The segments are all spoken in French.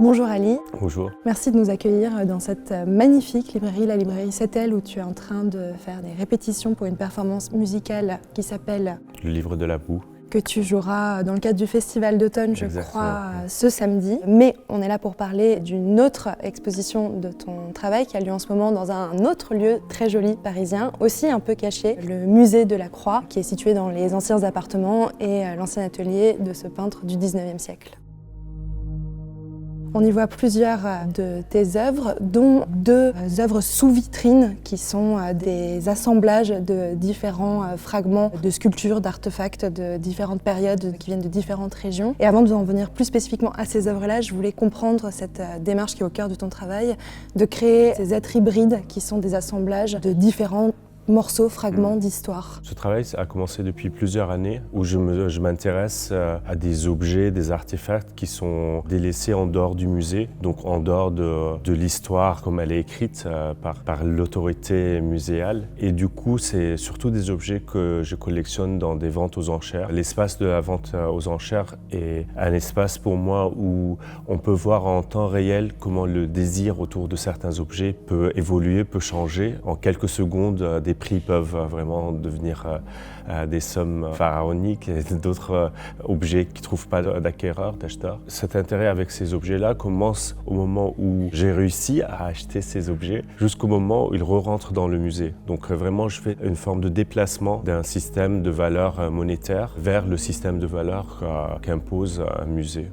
Bonjour Ali. Bonjour. Merci de nous accueillir dans cette magnifique librairie, la librairie Setel, où tu es en train de faire des répétitions pour une performance musicale qui s'appelle Le livre de la boue. Que tu joueras dans le cadre du festival d'automne, je Exactement. crois, ce samedi. Mais on est là pour parler d'une autre exposition de ton travail qui a lieu en ce moment dans un autre lieu très joli parisien, aussi un peu caché, le musée de la Croix, qui est situé dans les anciens appartements et l'ancien atelier de ce peintre du 19e siècle. On y voit plusieurs de tes œuvres, dont deux œuvres sous vitrine qui sont des assemblages de différents fragments de sculptures, d'artefacts de différentes périodes qui viennent de différentes régions. Et avant d'en venir plus spécifiquement à ces œuvres-là, je voulais comprendre cette démarche qui est au cœur de ton travail, de créer ces êtres hybrides qui sont des assemblages de différents morceaux, fragments d'histoire. Ce travail a commencé depuis plusieurs années où je m'intéresse à des objets, des artefacts qui sont délaissés en dehors du musée, donc en dehors de l'histoire comme elle est écrite par l'autorité muséale. Et du coup, c'est surtout des objets que je collectionne dans des ventes aux enchères. L'espace de la vente aux enchères est un espace pour moi où on peut voir en temps réel comment le désir autour de certains objets peut évoluer, peut changer. En quelques secondes, des prix peuvent vraiment devenir des sommes pharaoniques et d'autres objets qui ne trouvent pas d'acquéreurs, d'acheteurs. Cet intérêt avec ces objets-là commence au moment où j'ai réussi à acheter ces objets jusqu'au moment où ils re-rentrent dans le musée. Donc vraiment, je fais une forme de déplacement d'un système de valeurs monétaires vers le système de valeurs qu'impose un musée.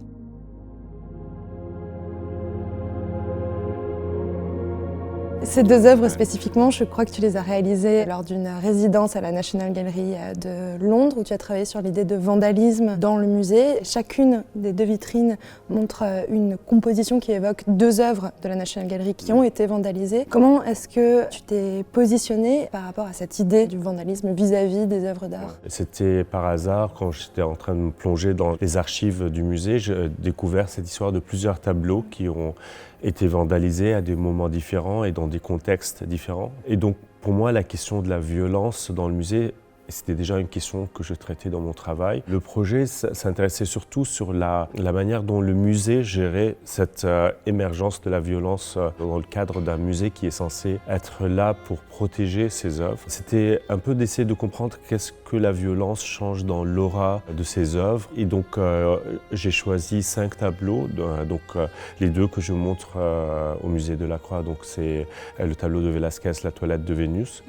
Ces deux œuvres spécifiquement, je crois que tu les as réalisées lors d'une résidence à la National Gallery de Londres où tu as travaillé sur l'idée de vandalisme dans le musée. Chacune des deux vitrines montre une composition qui évoque deux œuvres de la National Gallery qui ont été vandalisées. Comment est-ce que tu t'es positionné par rapport à cette idée du vandalisme vis-à-vis des œuvres d'art? C'était par hasard, quand j'étais en train de me plonger dans les archives du musée, j'ai découvert cette histoire de plusieurs tableaux qui ont été vandalisés à des moments différents et dans des contextes différents. Et donc pour moi, la question de la violence dans le musée, c'était déjà une question que je traitais dans mon travail. Le projet s'intéressait surtout sur la manière dont le musée gérait cette émergence de la violence dans le cadre d'un musée qui est censé être là pour protéger ses œuvres. C'était un peu d'essayer de comprendre qu'est-ce que la violence change dans l'aura de ses œuvres. Et donc j'ai choisi 5 tableaux, les deux que je montre au musée de la Croix. Donc c'est le tableau de Velázquez, La toilette de Vénus,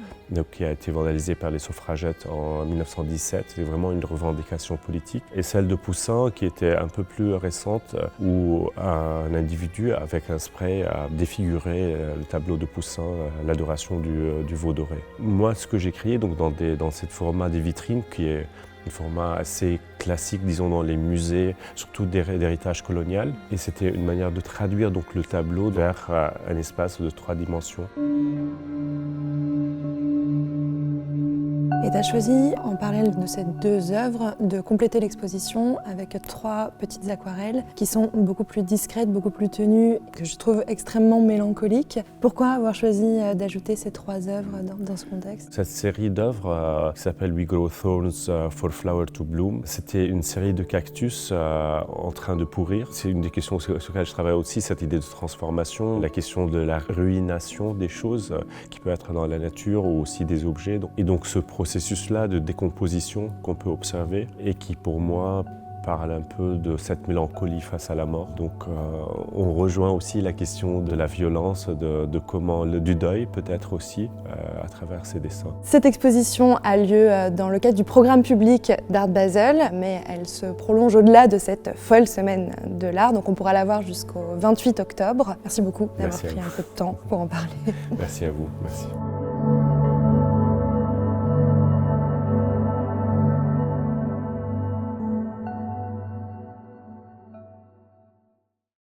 qui a été vandalisé par les suffragettes en 1917, c'est vraiment une revendication politique. Et celle de Poussin, qui était un peu plus récente, où un individu avec un spray a défiguré le tableau de Poussin, l'adoration du veau doré. Moi, ce que j'ai créé donc, dans ce format des vitrines, qui est un format assez classique, disons, dans les musées, surtout d'héritage colonial. Et c'était une manière de traduire donc, le tableau vers un espace de 3 dimensions. Et tu as choisi, en parallèle de ces deux œuvres, de compléter l'exposition avec 3 petites aquarelles qui sont beaucoup plus discrètes, beaucoup plus tenues, que je trouve extrêmement mélancoliques. Pourquoi avoir choisi d'ajouter ces 3 œuvres dans ce contexte? Cette série d'œuvres qui s'appelle We Grow Thorns for Flower to Bloom, c'était une série de cactus en train de pourrir. C'est une des questions sur lesquelles je travaille aussi, cette idée de transformation, la question de la ruination des choses qui peut être dans la nature ou aussi des objets. Et donc ce processus-là de décomposition qu'on peut observer et qui pour moi parle un peu de cette mélancolie face à la mort. Donc on rejoint aussi la question de la violence, du deuil peut-être aussi à travers ces dessins. Cette exposition a lieu dans le cadre du programme public d'Art Basel, mais elle se prolonge au-delà de cette folle semaine de l'art, donc on pourra la voir jusqu'au 28 octobre. Merci beaucoup d'avoir pris un peu de temps pour en parler. Merci à vous. Merci.